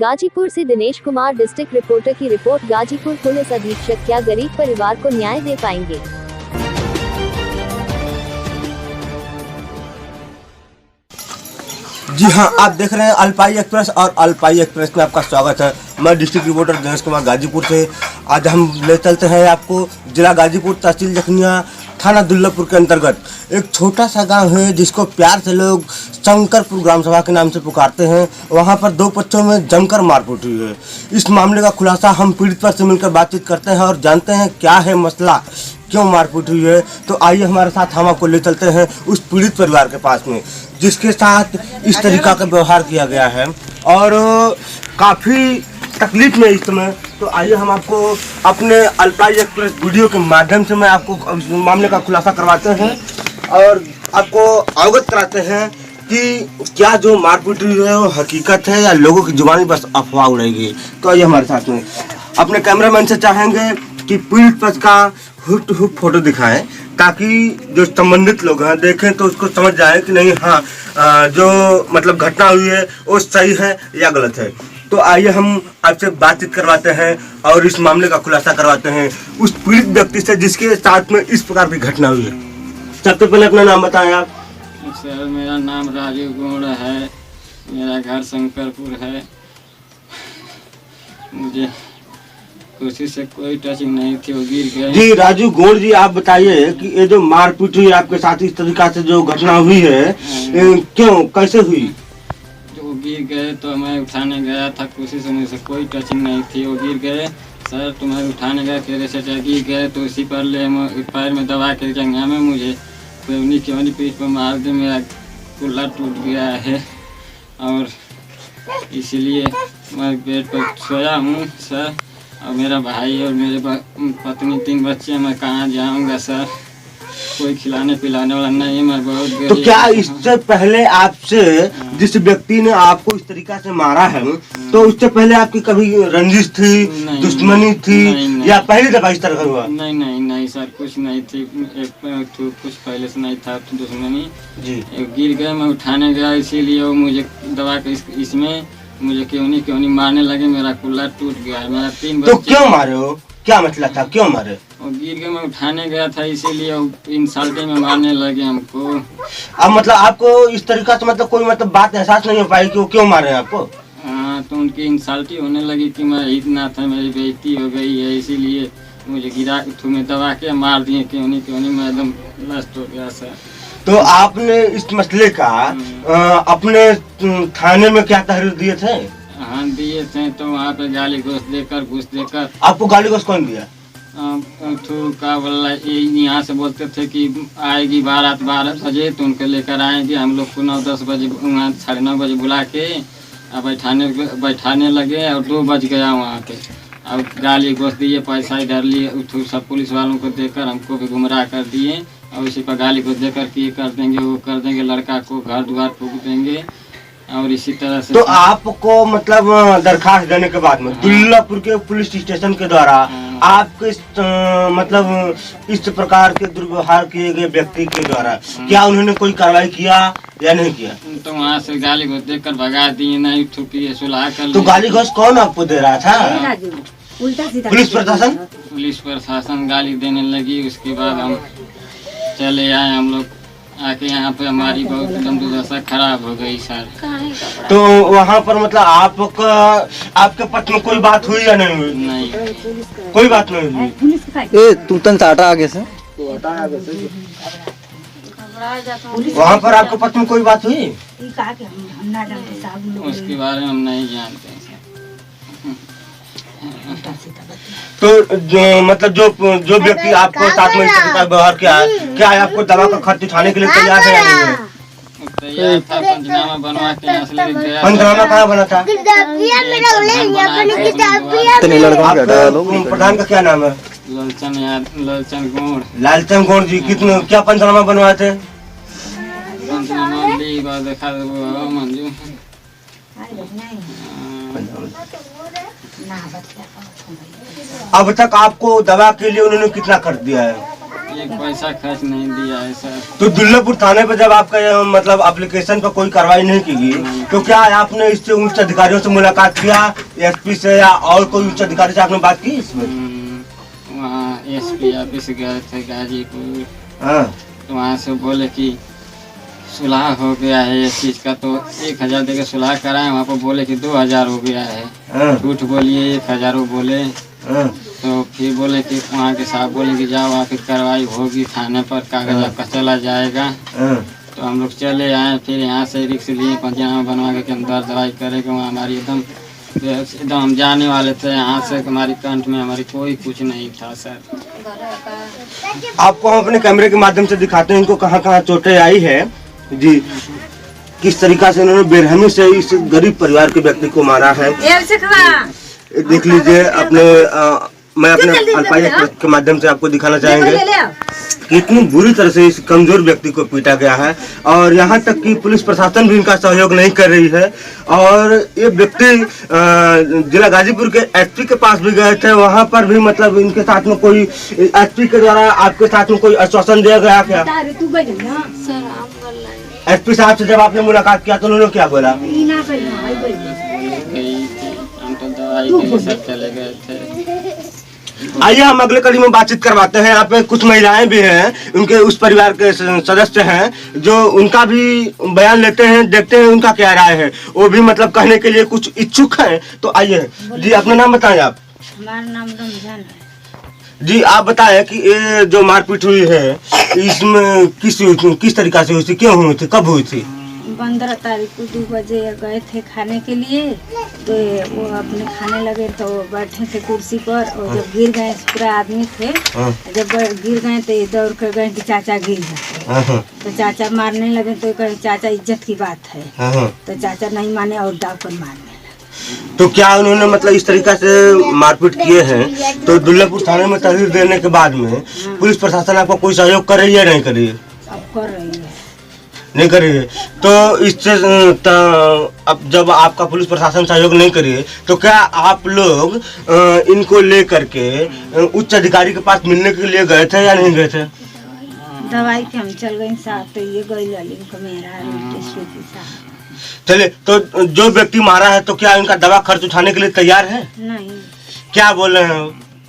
गाजीपुर से Dinesh Kumar, district reporter की report. Ghazipur police अधीक्षक क्या गरीब परिवार को न्याय दे पाएंगे? जी हाँ, आप देख रहे हैं अल्पाई एक्सप्रेस और अल्पाई एक्सप्रेस में आपका स्वागत है। मैं डिस्ट्रिक्ट रिपोर्टर दिनेश कुमार गाजीपुर से। आज हम ले चलते हैं आपको जिला गाजीपुर, तहसील जखनिया, थाना दुल्लापुर के अंतर्गत एक छोटा सा गांव है जिसको प्यार से लोग शंकरपुर ग्राम सभा के नाम से पुकारते हैं। वहां पर दो पक्षों में जमकर मारपीट हुई है। इस मामले का खुलासा हम पीड़ित पर से मिलकर बातचीत करते हैं और जानते हैं क्या है मसला, क्यों मारपीट हुई है। तो आइए हमारे साथ, हम आपको ले चलते हैं उस पीड़ित परिवार के पास में जिसके साथ इस तरीका का व्यवहार किया गया है और काफ़ी तकलीफ में इस समय। तो आइए हम आपको अपने अल्पाई एक्सप्रेस वीडियो के माध्यम से मैं आपको मामले का खुलासा करवाते हैं और आपको अवगत कराते हैं कि क्या जो मारपीट हुई है वो हकीकत है या लोगों की जुबानी बस अफवाह उड़ेगी। तो आइए हमारे साथ में। अपने कैमरामैन से चाहेंगे कि पीड़ित पक्ष का हुट टू हुट फोटो दिखाएं ताकि जो संबंधित लोग हैं देखें तो उसको समझ जाए कि नहीं, हाँ जो मतलब घटना हुई है वो सही है या गलत है। तो आइए हम आपसे बातचीत करवाते हैं और इस मामले का खुलासा करवाते हैं उस पीड़ित व्यक्ति से जिसके साथ में इस प्रकार की घटना हुई है। सबसे पहले अपना नाम बताएं आप। सर, मेरा नाम राजू गौड़ है, मेरा घर शंकरपुर है। मुझे किसी से कोई टचिंग नहीं थी, वो गिर गए। जी राजू गौड़ जी, आप बताइए कि ये जो मारपीट हुई आपके साथ, इस तरीका से जो घटना हुई है क्यों, कैसे हुई? वो गिर गए तो मैं उठाने गया था, किसी से मुझसे कोई टचिंग नहीं थी। वो गिर गए, सर तुम्हें उठाने गया, तेरे से गिर गए तो उसी पर ले पैर में दबा के जंगा में मुझे केवनी पीठ पर मार दे, मेरा कुल्ला टूट गया है और इसीलिए मैं बेड पर सोया हूँ सर। और मेरा भाई और मेरे पत्नी, 3 बच्चे, मैं कहाँ जाऊँगा सर? कोई खिलाने पिलाने वाला नहीं, मैं बहुत गरीब। तो क्या इससे पहले आपसे जिस व्यक्ति ने आपको इस तरीका से मारा है तो उससे पहले आपकी कभी रंजिश थी, दुश्मनी थी नहीं, या पहली दफा इस तरह हुआ? नहीं नहीं नहीं सर, कुछ नहीं थी। कुछ पहले से नहीं था तो दुश्मनी जी। गिर गए, मैं उठाने गया, इसीलिए वो मुझे दबा के इसमें मुझे क्यों नहीं मारने लगे, मेरा कुल्ला टूट गया है। मेरा 3 बच्चे। तो क्यों मारे हो, क्या मतलब था, क्यों मारे? और गिर गए, मैं उठाने गया था, इसीलिए इंसल्टिंग में मारने लगे हमको। अब मतलब आपको इस तरीका से मतलब कोई मतलब बात एहसास नहीं हो पाई कि वो क्यों मारे हैं आपको? हाँ, तो उनकी इंसल्टी होने लगी कि मैं इतना था, मेरी बेइज्जती हो गई है, इसीलिए मुझे गिरा में दबा के मार दिए। क्यों नहीं मैं एकदम नष्ट हो गया सर। तो आपने इस मसले का अपने थाने में क्या तहरीर दिए थे? हाँ दिए थे, तो वहाँ पे गाली घूस देकर। आपको गाली घूस कौन दिया? का बोला, यहाँ से बोलते थे कि आएगी बारात 12 बजे तो उनको लेकर आएंगे। हम लोग को 9-10 बजे, 9:30 बजे बुला के बैठाने लगे और 2 बज गया वहाँ पे। अब गाली घोष दिए, पैसा इधर लिए, सब पुलिस वालों को देकर हमको भी गुमराह कर दिए और उसी पर गाली घोष देकर कि ये कर देंगे, वो कर देंगे, लड़का को घर द्वार फूंक देंगे और इसी तरह से। तो आपको मतलब दरखास्त देने के बाद में दुल्लापुर के पुलिस स्टेशन के द्वारा आपके मतलब इस प्रकार के दुर्व्यवहार किए गए व्यक्ति के द्वारा क्या उन्होंने कोई कार्रवाई किया या नहीं किया? तो वहाँ से गाली घोष देकर भगा दिए, नहीं ठुकी सुलह कर। तो गाली घोष कौन आपको दे रहा था? पुलिस प्रशासन? पुलिस प्रशासन गाली देने लगी। उसके बाद हम चले आए, हम लोग आके यहाँ पे हमारी बहुत दुर्दशा खराब हो गई सर। तो वहाँ पर मतलब आपके पक्ष में कोई बात हुई या नहीं हुई? नहीं, कोई बात नहीं हुई। ए तू तन टाटा आगे से। वहाँ पर आपके पक्ष में कोई बात हुई? उसके बारे में हम नहीं जानते। तो जो व्यक्ति आपको साथ में इस तरह का व्यवहार किया है, क्या है आपको दवा का खर्च उठाने के लिए तैयार है या नहीं है? तैयार था, पंचनामा बनवा के यहाँ से लेके गया। पंचनामा कहाँ बना था? प्रधान का क्या नाम है? लालचंद गौड़। लालचंद गौड़ जी, कितने क्या पंचनामा बनवाए थे? पंचनामा देखा मंजू। अब तक आपको दवा के लिए उन्होंने कितना खर्च दिया है? एक पैसा खर्च नहीं दिया है सर। तो दुल्लापुर थाने पर जब आपका मतलब एप्लीकेशन पर कोई कार्रवाई नहीं की गई तो क्या आपने इससे उच्च अधिकारियों से मुलाकात किया, एसपी से या और कोई उच्च अधिकारी से आपने बात की इसमें? वहाँ एसपी ऑफिस गए थे गाजीपुर, हाँ। तो वहाँ से बोले कि सुलह हो गया है इस चीज़ का, तो 1000 देके सुलह कराए। वहाँ पर बोले कि 2000 हो गया है। हाँ। झूठ बोलिए 1000 बोले। हाँ। तो फिर बोले कि वहाँ के साहब बोले कि जाओ वहाँ की कार्रवाई होगी थाने पर, कागज आपका चला जाएगा। हाँ। तो हम लोग चले आए, फिर यहाँ से रिक्स लिए पंचनामा बनवा के अंदर दवाई करेंगे। वहाँ हमारी एकदम हम जाने वाले थे यहाँ से, हमारी कंठ में हमारी कोई कुछ नहीं था सर। आपको हम अपने कैमरे के माध्यम से दिखाते हैं इनको कहाँ कहाँ चोटें आई है जी, किस तरीका से उन्होंने बेरहमी से इस गरीब परिवार के व्यक्ति को मारा है। देख लीजिए अपने मैं अपने अल्पाई के माध्यम से आपको दिखाना चाहेंगे कि इतनी बुरी तरह से इस कमजोर व्यक्ति को पीटा गया है और यहाँ तक कि पुलिस प्रशासन भी इनका सहयोग नहीं कर रही है। और ये व्यक्ति जिला गाजीपुर के एसपी के पास भी गए थे, वहाँ पर भी मतलब इनके साथ में कोई एसपी के द्वारा आपके साथ में कोई आश्वासन दिया गया क्या? एसपी साहब से जब आपने मुलाकात किया तो उन्होंने क्या बोला? हम तो दवाई के सब चले गए थे। आइए हम अगले कड़ी में बातचीत करवाते हैं। यहाँ पे कुछ महिलाएं भी हैं, उनके उस परिवार के सदस्य हैं जो उनका भी बयान लेते हैं, देखते हैं उनका क्या राय है। वो भी मतलब कहने के लिए कुछ इच्छुक हैं। तो आइए जी, अपना नाम बताएं आप। हमारा नाम रमजान है जी। आप बताएं कि ये जो मारपीट हुई है इसमें किस तरीका से हुई थी, क्यों हुई थी, कब हुई थी? 15 तारीख को 2 बजे गए थे खाने के लिए, तो वो अपने खाने लगे तो बैठे थे कुर्सी पर और जब गिर गए पूरा आदमी थे, जब गिर गए तो दौड़ कर गए कि चाचा गिर गए। तो चाचा मारने लगे तो कहे चाचा इज्जत की बात है, तो चाचा नहीं माने और दाव पर मारने लगे। तो क्या उन्होंने मतलब इस तरीका से मारपीट किए हैं तो दुल्लापुर थाने में तहरीर देने के बाद में पुलिस प्रशासन आपको कोई सहयोग कर रही है नहीं कर रही है? अब कर रही है, नहीं कर रही है। तो इससे अब जब आपका पुलिस प्रशासन सहयोग नहीं करी है तो क्या आप लोग इनको ले करके उच्च अधिकारी के पास मिलने के लिए गए थे या नहीं गए थे? दवाई के हम चल गए साथ, तो ये गई ललिन को मेरा। चलिए, तो जो व्यक्ति मारा है तो क्या इनका दवा खर्च उठाने के लिए तैयार है? नहीं, क्या बोल रहे हैं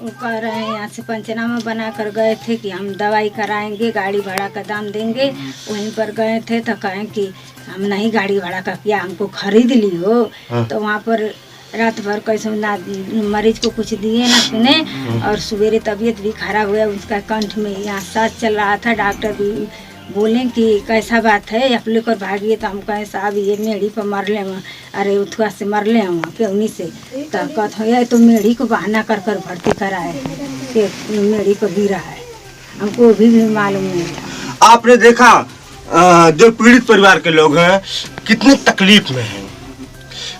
वो कह रहे हैं यहाँ से पंचनामा बना कर गए थे कि हम दवाई कराएंगे, गाड़ी भाड़ा का दाम देंगे। वहीं पर गए थे तो कहें कि हम नहीं गाड़ी भाड़ा का किया, हमको खरीद ली हो। तो वहाँ पर रात भर कैसे ना मरीज को कुछ दिए ना सुने, और सवेरे तबीयत भी खराब हुआ, उसका कंठ में यहाँ सांस चल रहा था। डॉक्टर भी बोले कि कैसा बात है, आप लेकर भागिए। तो हम कहें साहब ये मेढ़ी पर मर ले, अरे उथुआ से मर ले हम पेवनी से। तो कहते हैं तो मेढ़ी को बहाना कर कर भर्ती कराए कि मेढ़ी को गिरा है, हमको भी मालूम नहीं था। आपने देखा जो पीड़ित परिवार के लोग हैं कितनी तकलीफ में हैं,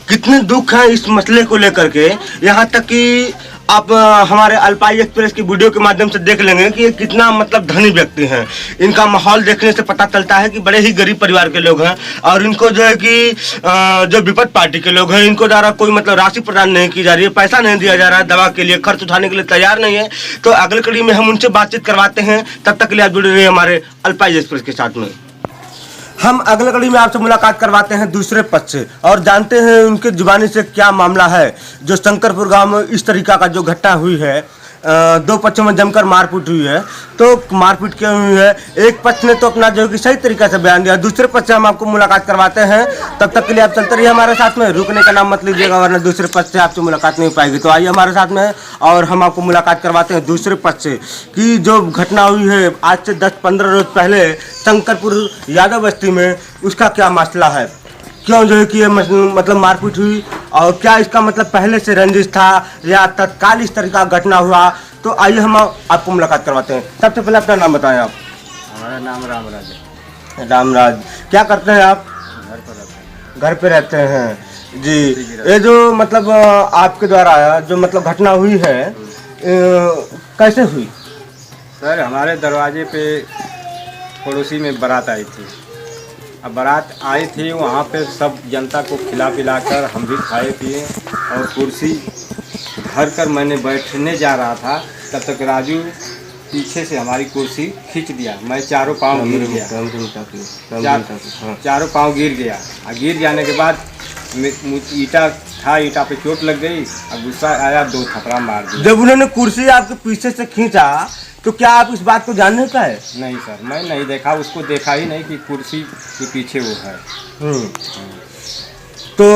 कितने दुख हैं इस मसले को लेकर के। यहाँ तक कि आप हमारे अल्पाई एक्सप्रेस की वीडियो के माध्यम से देख लेंगे कि ये कितना मतलब धनी व्यक्ति हैं। इनका माहौल देखने से पता चलता है कि बड़े ही गरीब परिवार के लोग हैं और इनको जो है कि जो विपक्ष पार्टी के लोग हैं इनको द्वारा कोई मतलब राशि प्रदान नहीं की जा रही है, पैसा नहीं दिया जा रहा है, दवा के लिए खर्च उठाने के लिए तैयार नहीं है। तो अगले कड़ी में हम उनसे बातचीत करवाते हैं। तब तक के लिए आप जुड़े रहिए हमारे अल्पाई एक्सप्रेस के साथ में। हम अगले कड़ी में आपसे मुलाकात करवाते हैं दूसरे पक्ष से और जानते हैं उनके जुबानी से क्या मामला है। जो शंकरपुर गांव में इस तरीका का जो घटना हुई है, दो पक्षों में जमकर मारपीट हुई है। तो मारपीट क्यों हुई है, एक पक्ष ने तो अपना जो कि सही तरीके से बयान दिया, दूसरे पक्ष से हम आपको मुलाकात करवाते हैं। तब तक के लिए आप चलते रहिए हमारे साथ में, रुकने का नाम मत लीजिएगा वरना दूसरे पक्ष से आपसे मुलाकात नहीं पाएगी। तो आइए हमारे साथ में और हम आपको मुलाकात करवाते हैं दूसरे पक्ष से कि जो घटना हुई है आज से 10-15 रोज पहले शंकरपुर यादव बस्ती में, उसका क्या मसला है, क्यों जो है कि ये मतलब मारपीट हुई और क्या इसका मतलब पहले से रंजिश था या तत्काल इस तरह का घटना हुआ। तो आइए हम आपको मुलाकात करवाते हैं। सबसे पहले अपना नाम बताएं आप। हमारा नाम रामराज है। रामराज, क्या करते हैं आप? घर पे रहते हैं जी। ये जो मतलब आपके द्वारा जो मतलब घटना हुई है कैसे हुई? सर हमारे दरवाजे पे पड़ोसी में बारात आई थी। अब बारात आई थी, वहाँ पे सब जनता को खिला पिला कर हम भी खाए पिए और कुर्सी घर कर मैंने बैठने जा रहा था, तब तक राजू पीछे से हमारी कुर्सी खींच दिया, मैं चारों पाँव गिर गया, चारों पाँव गिर गया। और गिर जाने के बाद ईटा था, ईटा पे चोट लग गई और गुस्सा आया, 2 थप्पड़ मार दिया। जब उन्होंने कुर्सी आपके पीछे से खींचा तो क्या आप इस बात को जानने का है? नहीं सर, मैं नहीं देखा, उसको देखा ही नहीं कि कुर्सी के पीछे वो है। तो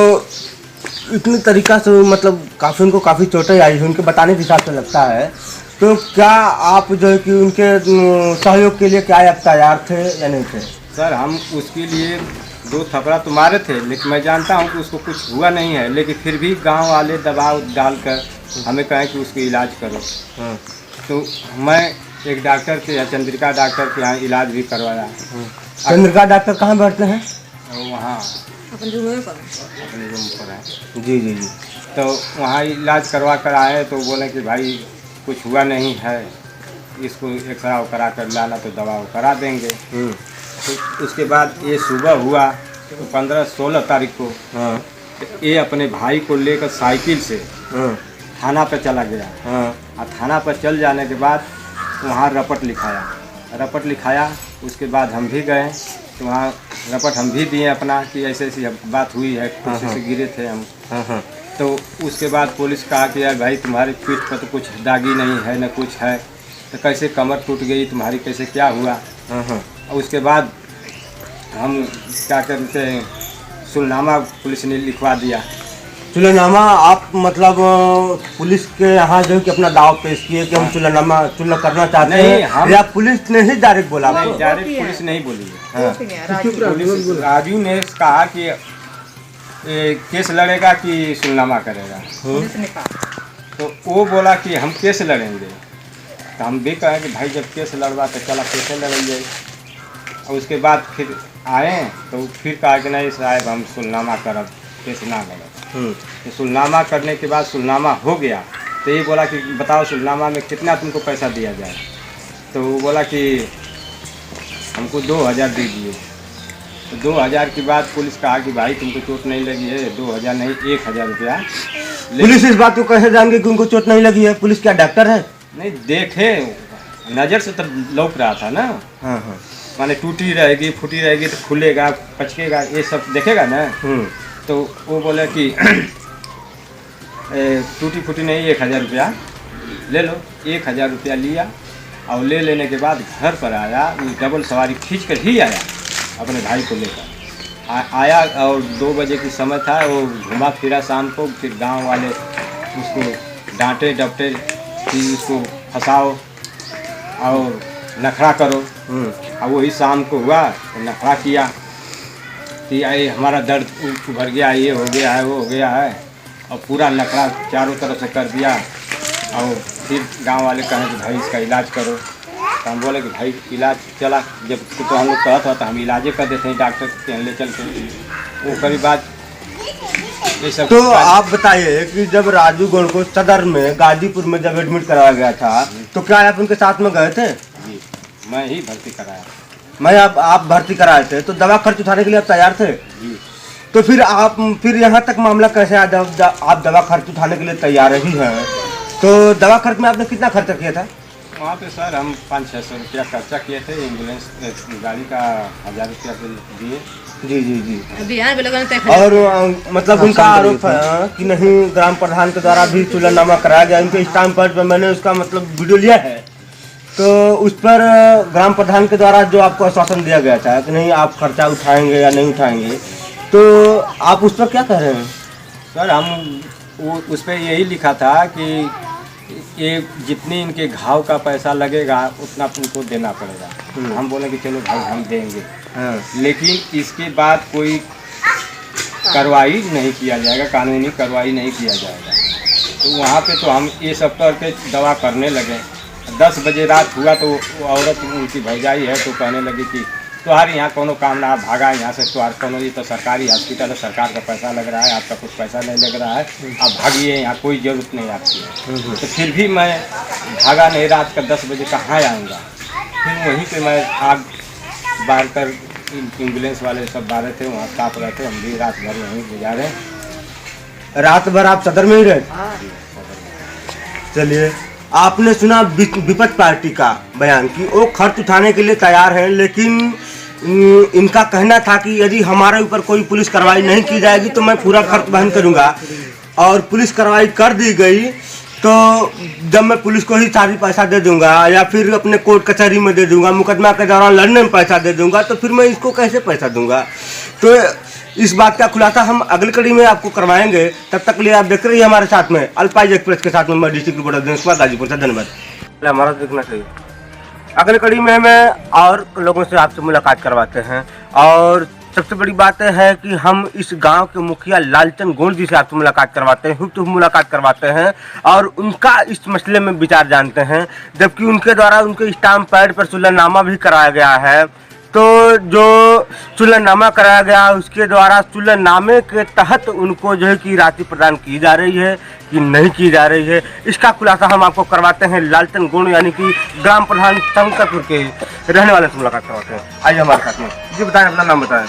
इतनी तरीका से मतलब काफ़ी उनको काफ़ी चोटें आई है, उनके बताने के हिसाब से लगता है। तो क्या आप जो है कि उनके सहयोग के लिए क्या आप तैयार थे या नहीं थे? सर हम उसके लिए 2 थप्पड़ तो मारे थे, लेकिन मैं जानता हूँ कि उसको कुछ हुआ नहीं है, लेकिन फिर भी गांव वाले दबाव डालकर हमें कहें कि उसका इलाज करो। तो मैं एक डॉक्टर के यहाँ, चंद्रिका डॉक्टर के यहाँ इलाज भी करवाया। चंद्रिका डॉक्टर कहाँ बैठते हैं? वहाँ अपने रूम पर है। जी जी जी। तो वहाँ इलाज करवा कर आए तो बोले कि भाई कुछ हुआ नहीं है, इसको एक्सरा करा कर लाना तो दवा करा देंगे। तो उसके बाद ये सुबह हुआ तो 15-16 तारीख को ये अपने भाई को लेकर साइकिल से थाना पर चला गया। और थाना पर चल जाने के बाद वहाँ रपट लिखाया। उसके बाद हम भी गए तो वहाँ रपट हम भी दिए अपना कि ऐसे ऐसी बात हुई है, कुर्सी से गिरे थे हम। तो उसके बाद पुलिस कहा कि यार भाई तुम्हारी पीठ पर तो कुछ दागी नहीं है, न कुछ है, तो कैसे कमर टूट गई तुम्हारी, कैसे क्या हुआ? और उसके बाद हम क्या करते हैं, सुलनामा पुलिस ने लिखवा दिया। सुलनामा आप मतलब पुलिस के यहाँ जो कि अपना दाव पेश किए कि हम सुलनामा करना चाहते हैं, या पुलिस ने ही डायरेक्ट बोला? नहीं, डायरेक्ट पुलिस नहीं बोली है। पुलिस राजू ने कहा कि केस लड़ेगा कि सुलनामा करेगा। तो वो बोला कि हम केस लड़ेंगे। तो हम भी कहें कि भाई जब केस लड़वा तो चला केस लड़ेंगे। और उसके बाद फिर आए तो फिर कहा कि नहीं साहब हम सुलनामा करब, केस ना लड़ब। तो सुलनामा करने के बाद सुलनामा हो गया तो ये बोला कि बताओ सुलनामा में कितना तुमको पैसा दिया जाए? तो वो बोला कि हमको 2000 दे दिए। तो 2000 के बाद पुलिस कहा कि भाई तुमको चोट नहीं लगी है, 2000 नहीं 1000 रुपया। पुलिस इस बात को कैसे जान गई कि उनको चोट नहीं लगी है? पुलिस क्या डॉक्टर है? नहीं देखे, नज़र से तो लौक रहा था ना। माने टूटी रहेगी, फूटी रहेगी तो खुलेगा, पचकेगा, ये सब देखेगा ना। तो वो बोले कि टूटी फूटी नहीं 1000 रुपया ले लो। 1000 रुपया लिया और ले लेने के बाद घर पर आया, वो डबल सवारी खींच कर ही आया अपने भाई को लेकर आया। और 2 बजे की समय था, वो घुमा फिरा शाम को। फिर गांव वाले उसको डांटे डपटे कि उसको फंसाओ और नखरा करो। और वही शाम को हुआ तो नखरा किया कि आई हमारा दर्द उभर गया, ये हो गया है, वो हो गया है, और पूरा नखरा चारों तरफ से कर दिया। और फिर गांव वाले कहें कि भाई इसका इलाज करो। तो हम बोले कि भाई इलाज चला, जब तो हम लोग कहता तो हम इलाजे कर देते हैं डॉक्टर के ले चल के। वो करीब बात ये सब। तो आप बताइए कि जब राजू गौड़ को सदर में गाजीपुर में जब एडमिट कराया गया था तो क्या आप उनके साथ में गए थे? जी, मैं ही भर्ती कराया। आप भर्ती कराए थे तो दवा खर्च उठाने के लिए आप तैयार थे? जी। तो फिर यहाँ तक मामला कैसे आया जब आप दवा खर्च उठाने के लिए तैयार ही हैं? तो दवा खर्च में आपने कितना खर्चा किया था? वहाँ पे सर हम 500-600 रुपया खर्चा किए थे। एम्बुलेंस गाड़ी का 1000 रुपया दिए। जी जी जी। और मतलब उनका आरोप है कि नहीं ग्राम प्रधान के द्वारा भी सुलहनामा कराया गया। उनके स्टाम्प पर मैंने उसका मतलब वीडियो लिया है। तो उस पर ग्राम प्रधान के द्वारा जो आपको आश्वासन दिया गया था कि नहीं आप खर्चा उठाएंगे या नहीं उठाएंगे, तो आप उस पर क्या कह रहे हैं? सर हम उस पर यही लिखा था कि ये जितनी इनके घाव का पैसा लगेगा उतना तुमको देना पड़ेगा। हम बोले कि चलो भाई हम देंगे। लेकिन इसके बाद कोई कार्रवाई नहीं किया जाएगा, कानूनी कार्रवाई नहीं किया जाएगा। तो वहाँ पे तो हम ये सब करके दवा करने लगे। 10 बजे रात हुआ तो वो औरत उनकी भौजाई है तो कहने लगी कि तुम्हारे यहाँ कोनो काम ना, भागा यहाँ से, तुम्हारे कोनो, ये तो सरकारी हॉस्पिटल है, सरकार का पैसा लग रहा है, आपका कुछ पैसा नहीं लग रहा है, आप भागिए, यहाँ कोई ज़रूरत नहीं आपकी। तो फिर भी मैं भागा नहीं, रात का 10 बजे कहाँ आऊँगा। फिर वहीं पे मैं आग बार कर एम्बुलेंस वाले सब बारे थे, वहाँ स्टाफ रहते, हम भी रात भर वहीं गुजारे। रात भर आप सदर में ही रहे? चलिए आपने सुना विपक्ष पार्टी का बयान कि वो खर्च उठाने के लिए तैयार हैं, लेकिन इनका कहना था कि यदि हमारे ऊपर कोई पुलिस कार्रवाई नहीं की जाएगी तो मैं पूरा खर्च वहन करूंगा। और पुलिस कार्रवाई कर दी गई तो जब मैं पुलिस को ही सारी पैसा दे दूंगा या फिर अपने कोर्ट कचहरी में दे दूंगा, मुकदमा के दौरान लड़ने में पैसा दे दूंगा, तो फिर मैं इसको कैसे पैसा दूंगा। तो इस बात का खुलासा हम अगली कड़ी में आपको करवाएंगे। तब तक लिए आप देख रही है हमारे साथ में अल्पाई एक्सप्रेस के साथ में मैं डिस्ट्रिक्ट रिपोर्टर दिनेश कुमार गाजीपुर से। धन्यवाद। हमारा देखना चाहिए। अगली कड़ी में हमें और लोगों से आपसे मुलाकात करवाते हैं और सबसे बड़ी बात है कि हम इस गांव के मुखिया लालचंद गोंड जी से आपसे मुलाकात करवाते हैं, हुबहू मुलाकात करवाते हैं और उनका इस मसले में विचार जानते हैं। जबकि उनके द्वारा उनके स्टाम्प पैड पर सुलहनामा भी कराया गया है। तो जो सुलहनामा कराया गया उसके द्वारा सुलहनामे के तहत उनको जो है कि राशि प्रदान की जा रही है कि नहीं की जा रही है, इसका खुलासा हम आपको करवाते हैं लालचंद गोंड यानी कि ग्राम प्रधान शंकरपुर के रहने वाले से मुलाकात करवाते हैं। आइए हमारे साथ में। जी बताएं, अपना नाम बताएं।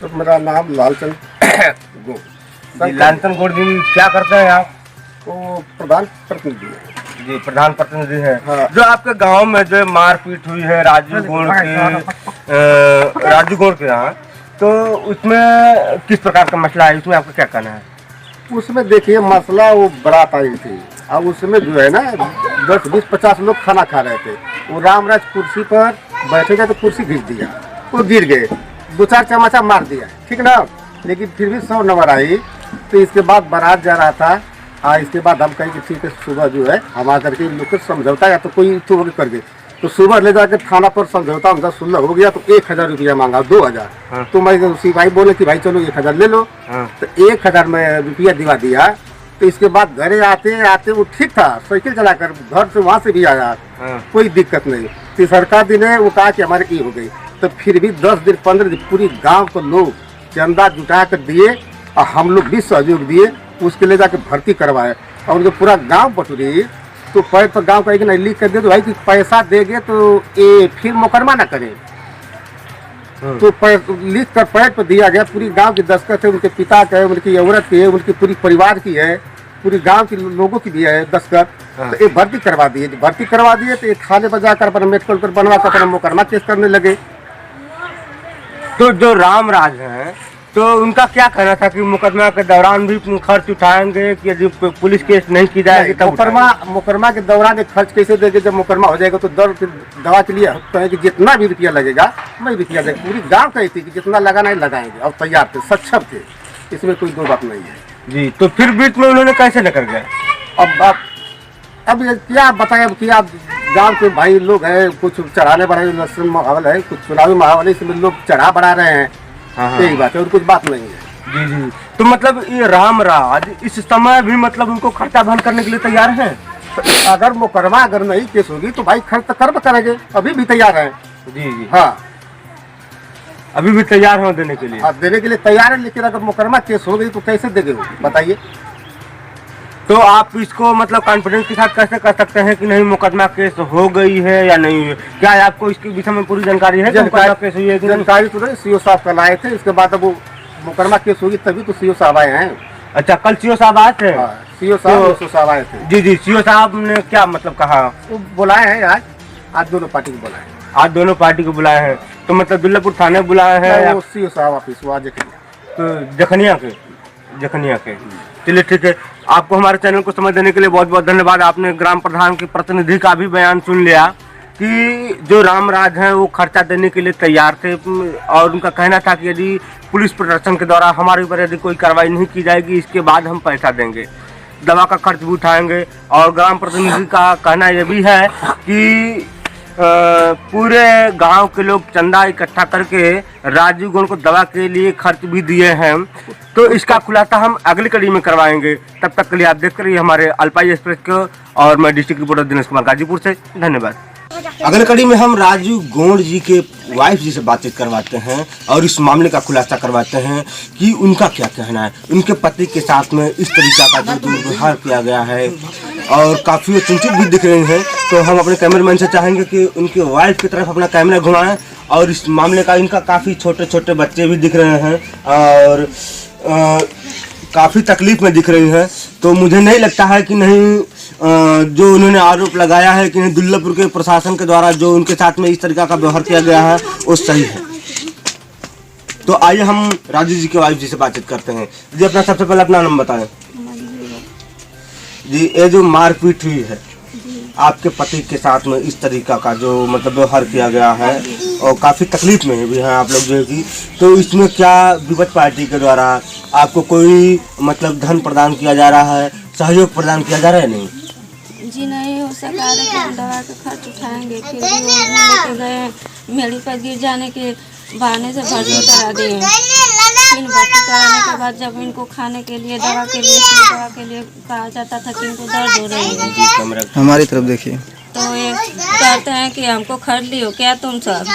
तो मेरा नाम लालचंद गोंड। लालचंद गोंड जी क्या करते हैं आप? वो प्रधान प्रतिनिधि है। जी प्रधान प्रतिनिधि है। हाँ। जो आपके गांव में जो मारपीट हुई है राजू गोंड के यहाँ, तो उसमें किस प्रकार का मसला है, उसमें आपका क्या कहना है? उसमें देखिए मसला वो बारात आई थी और उसमें जो है ना 10, 20, 50 लोग खाना खा रहे थे। वो रामराज कुर्सी पर बैठे गए तो कुर्सी घिस दिया, वो गिर गए, 2-4 चमाचा मार दिया, ठीक ना। लेकिन फिर भी 100 नंबर आई। तो इसके बाद बारात जा रहा था। इसके बाद हम कहीं कि ठीक है सुबह जो है हम आकर के लोग समझौता या तो कोई तो कर गए। तो सुबह ले जाकर थाना पर समझौता उनका सुलह हो गया तो 1000 रुपया मांगा, 2000। हाँ। तो मैं उसी भाई बोले कि भाई चलो 1000 ले लो। हाँ। तो 1000 में रुपया दिवा दिया। तो इसके बाद घरे आते आते वो ठीक था, साइकिल चलाकर घर से वहाँ से भी आया। हाँ। कोई दिक्कत नहीं। तीसरा दिन है वो कहा कि हमारे की हो गई। तो फिर भी 10 दिन 15 दिन पूरी गाँव को लोग चंदा जुटा कर दिए और हम लोग भी सहयोग दिए, उसके ले जाके भर्ती करवाए और उनको पूरा गांव बटोरी। तो पैर पर गांव का एक नहीं लिख कर दे तो भाई कि पैसा देंगे तो ये फिर मुकदमा ना करें। तो लिख कर पैर पर दिया गया। पूरी गांव की दस्तखत है, उनके पिता का है, उनकी औरत की है, उनकी पूरी परिवार की है, पूरी गांव के लोगों की भी है दस्तखत। तो ये भर्ती करवा दिए। भर्ती करवा दिए तो ये थाने पर जाकर अपना मेडिकल कर बनवा कर अपना मुकदमा केस करने लगे। तो जो रामराज हैं तो उनका क्या कहना था कि मुकदमा के दौरान भी खर्च उठाएंगे कि यदि पुलिस केस नहीं की जाएगी तब मुकदमा के दौरान खर्च कैसे देंगे? जब मुकदमा हो जाएगा तो दवा के लिए है कि जितना भी रुपया लगेगा मैं रुपया देगा। पूरी गांव कही थी कि जितना लगाना है लगाएंगे और तैयार थे, सक्षम थे, इसमें कोई दो बात नहीं है। जी तो फिर बीच में उन्होंने कैसे निकल गए? अब क्या बताएं कि आप गांव के भाई लोग हैं, कुछ चढ़ाने बढ़ाने लक्षण माहौल है, कुछ चुनावी माहौल है, इसमें लोग चढ़ा बढ़ा रहे हैं। यही बात है और कुछ बात नहीं है। जी। तो मतलब ये रामराज इस समय भी मतलब उनको खर्चा बहन करने के लिए तैयार है? तो अगर मुकदमा अगर नहीं केस होगी तो भाई खर्च तो कर्म करेंगे, अभी भी तैयार है। जी। हाँ अभी भी तैयार हो देने के लिए? हाँ देने के लिए तैयार है, लेकिन अगर मुकदमा केस हो गई तो कैसे देंगे बताइए। तो आप इसको मतलब कॉन्फिडेंस के साथ कैसे कर सकते हैं कि नहीं मुकदमा केस हो गई है या नहीं हुई? क्या आपको इसके विषय में पूरी जानकारी है? जानकारी तो नहीं, सीओ साहब कल आए थे, इसके बाद अब वो मुकदमा केस होगी तभी तो सीओ साहब आए हैं। अच्छा कल सीओ साहब आए थे? सीओ साहब आए थे। जी। सीओ साहब ने क्या मतलब कहा? वो बुलाए हैं आज दोनों पार्टी को बुलाए। आज दोनों पार्टी को बुलाए हैं? तो मतलब दुल्लापुर थाने बुलाए हैं? सीओ साहब ऑफिस वो जखनिया के। चलिए ठीक है। आपको हमारे चैनल को समय देने के लिए बहुत बहुत धन्यवाद। आपने ग्राम प्रधान के प्रतिनिधि का भी बयान सुन लिया कि जो रामराज हैं वो खर्चा देने के लिए तैयार थे और उनका कहना था कि यदि पुलिस प्रशासन के द्वारा हमारे ऊपर यदि कोई कार्रवाई नहीं की जाएगी इसके बाद हम पैसा देंगे, दवा का खर्च भी उठाएंगे। और ग्राम प्रतिनिधि का कहना यह भी है कि पूरे गांव के लोग चंदा इकट्ठा करके राजू गोंड को दवा के लिए खर्च भी दिए हैं। तो इसका खुलासा हम अगली कड़ी में करवाएंगे। तब तक के लिए आप देखते रहिए हमारे अल्पाई एक्सप्रेस को और मैं डिस्ट्रिक्ट रिपोर्टर दिनेश कुमार गाजीपुर से। धन्यवाद। अगली कड़ी में हम राजू गोंड जी के वाइफ जी से बातचीत करवाते हैं और इस मामले का खुलासा करवाते हैं कि उनका क्या कहना है। उनके पति के साथ में इस तरीका का जो दुर्व्यवहार किया गया है और काफ़ी चिंतित भी दिख रही हैं। तो हम अपने कैमरामैन से चाहेंगे कि उनके वाइफ की तरफ अपना कैमरा घुमाएं और इस मामले का इनका काफ़ी छोटे छोटे बच्चे भी दिख रहे हैं और काफ़ी तकलीफ में दिख रही हैं। तो मुझे नहीं लगता है कि नहीं जो उन्होंने आरोप लगाया है कि नहीं दुल्लभपुर के प्रशासन के द्वारा जो उनके साथ में इस तरीका का व्यवहार किया गया है वो सही है। तो आइए हम राजू जी के वाइफ जी से बातचीत करते हैं। जी अपना सबसे पहले अपना नाम बताएं। जी ये जो मारपीट हुई है आपके पति के साथ में इस तरीका का जो मतलब व्यवहार किया गया है और काफ़ी तकलीफ में भी हैं आप लोग जो है कि, तो इसमें क्या विपक्ष पार्टी के द्वारा आपको कोई मतलब धन प्रदान किया जा रहा है, सहयोग प्रदान किया जा रहा है? नहीं जी नहीं हो सका रहे कि हम दवा का खर्च उठाएंगे, फिर भी वो लेके गए मेड़ी पर गिर जाने के बहाने से भर्ती करा दिए। फिर भर्ती कराने के बाद जब इनको खाने के लिए दवा के लिए कहा जाता था कि इनको दर्द हो रही है, हमारी तरफ देखिए, तो ये कहते हैं कि हमको खरीद लियो क्या तुम सब,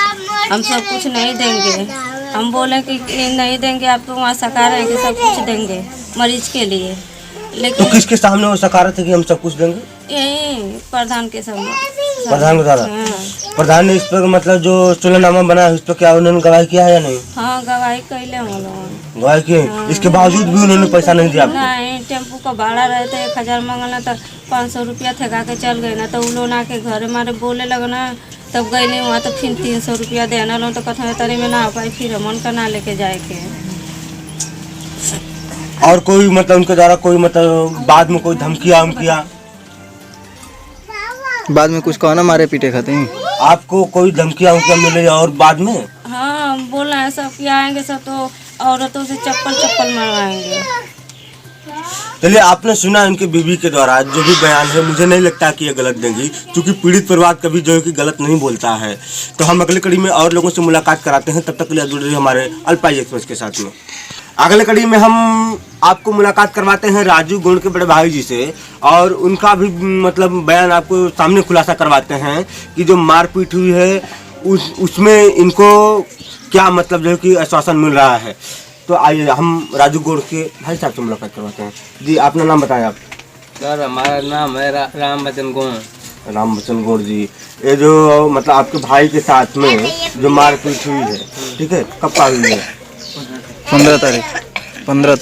हम सब कुछ नहीं देंगे। हम बोले कि नहीं देंगे, आप तो वहाँ सका रहे हैं कि सब कुछ देंगे मरीज के लिए। लेकिन तो किसके सामने वो सकार थे कि हम सब कुछ देंगे? यही प्रधान के सामने। प्रधान के द्वारा? हाँ। प्रधान ने इस पर मतलब जो चुनानामा बना है इस पर क्या उन्होंने गवाही किया है या नहीं? हाँ गवाही कैले हम लोग गवाही की? इसके बावजूद भी उन्होंने पैसा नहीं दिया आपको? नहीं, टेम्पू का भाड़ा रहते 1000 मंगल तो 500 रुपया थका के चल गए ना, तो उन लोग आके घर हमारे बोले लगना, तब गई नहीं वहाँ तो फिर 300 रुपया देना लो, तो कथा तरी में ना आ पाई, फिर हमन का ना लेके जाए के। और कोई मतलब उनके द्वारा कोई मतलब बाद में कोई धमकिया उमकिया? बाद में कुछ कहना मारे पीटे खाते हैं आपको कोई धमकिया उमकिया मिले और बाद में? हाँ बोला है सब कि आएंगे सब तो औरतों से चप्पल मरवाएंगे। चलिए आपने सुना उनके बीवी के द्वारा जो भी बयान है, मुझे नहीं लगता कि ये गलत देंगी क्योंकि पीड़ित परिवार कभी जो है कि गलत नहीं बोलता है। तो हम अगली कड़ी में और लोगों से मुलाकात कराते हैं, तब तक के लिए जुड़ रही हमारे अल्पाई एक्सप्रेस के साथ में। अगले कड़ी में हम आपको मुलाकात करवाते हैं राजू गुण के बड़े भाई जी से और उनका भी मतलब बयान आपको सामने खुलासा करवाते हैं कि जो मारपीट हुई है उसमें इनको क्या मतलब जो है कि आश्वासन मिल रहा है। तो आइए हम राजू गुण के भाई साहब से मुलाकात करवाते हैं। जी अपना नाम बताएं आप। सर हमारा नाम है राम बचन गौड़। राम बचन गौड़ जी, ये जो मतलब आपके भाई के साथ में जो मारपीट हुई है, ठीक है, कब का हुई है? 15 तारीख 15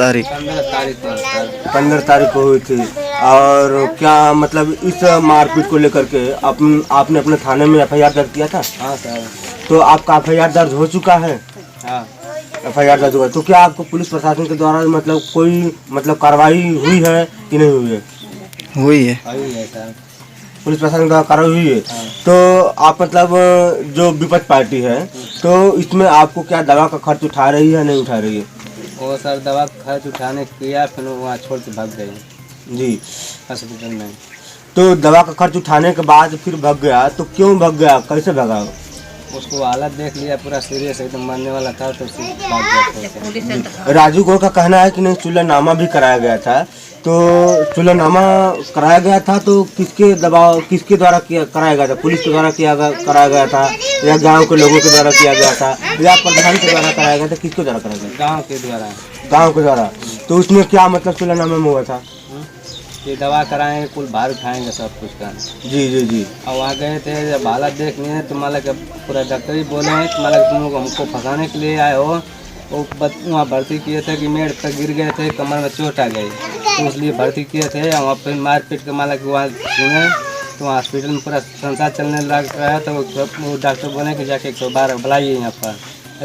तारीख को हुई थी। और क्या मतलब इस मारपीट को लेकर के आपने अपने थाने में FIR दर्ज किया था? हाँ सर। तो आपका FIR दर्ज हो चुका है? हाँ FIR दर्ज हुआ। तो क्या आपको पुलिस प्रशासन के द्वारा मतलब कोई मतलब कार्रवाई हुई है कि नहीं हुई है? हुई है सर, पुलिस प्रशासन द्वारा कार्रवाई हुई है। तो आप मतलब जो विपक्ष पार्टी है तो इसमें आपको क्या दवा का खर्च उठा रही है नहीं उठा रही है? वो सर दवा का खर्च उठाने किया, फिर वहाँ छोड़ के भाग गए जी हॉस्पिटल में। तो दवा का खर्च उठाने के बाद फिर भाग गया, तो क्यों भाग गया, कैसे भागा? उसको हालत देख लिया पूरा सीरियस एकदम मरने वाला था, तो भाग गया। राजू गौड़ का कहना है कि नहीं चूल्हानामा भी कराया गया था। तो चूल्हानामा कराया गया था तो किसके द्वारा कराया गया था? पुलिस के द्वारा कराया गया था या गांव के लोगों के द्वारा किया गया था या प्रधान के द्वारा कराया गया था? किसके द्वारा कराया गया? गाँव के द्वारा। गांव के द्वारा। तो उसमें क्या मतलब चूल्हानामा में हुआ था? ये दवा कराएंगे, कुल भार उठाएंगे सब कुछ का। जी जी जी। और वहाँ गए थे, जब हालत देखनी है तो मतलब पूरा डॉक्टर ही बोले हैं कि मतलब तुम लोग हमको फंसाने के लिए आए हो। वो वहाँ भर्ती किए थे कि मेड़ पर गिर गए थे, कमर में चोट आ गई, तो इसलिए भर्ती किए थे। वहाँ फिर मारपीट के माला कि वहाँ सुने तो हॉस्पिटल में पूरा संसार चलने लग रहा है। तो वो डॉक्टर बोले कि जाके 112 बुलाइए यहाँ पर,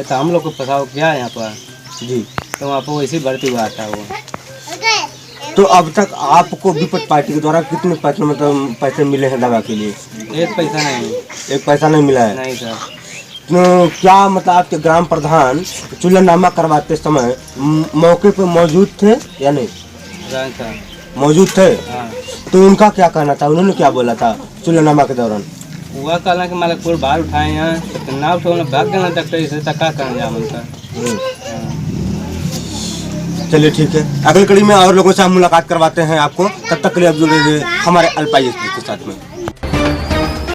तो हम लोग को फंसाओ क्या है यहाँ पर जी। तो वहाँ पर वैसे भर्ती हुआ था वो। तो अब तक आपको विपक्ष पार्टी के द्वारा कितने पैसे मतलब पैसे मिले हैं दवा के लिए? एक पैसा नहीं। एक पैसा नहीं मिला है? नहीं सर। तो क्या मतलब आपके ग्राम प्रधान चूल्हानामा करवाते समय मौके पर मौजूद थे या नहीं? मौजूद थे। हाँ। तो उनका क्या कहना था, उन्होंने क्या बोला था चूल्हानामा के दौरान? हुआ कहना कि मालिक पूरा बाहर उठाए हैं, तो ना उठो ना भाग गए डॉक्टर से, तक क्या करना जाम उनका। चलिए ठीक है, अगली कड़ी में और लोगों से हम मुलाकात करवाते हैं आपको। तब तक के लिए अब जुड़े रहिए हमारे अल्पाई एक्सप्रेस के साथ में।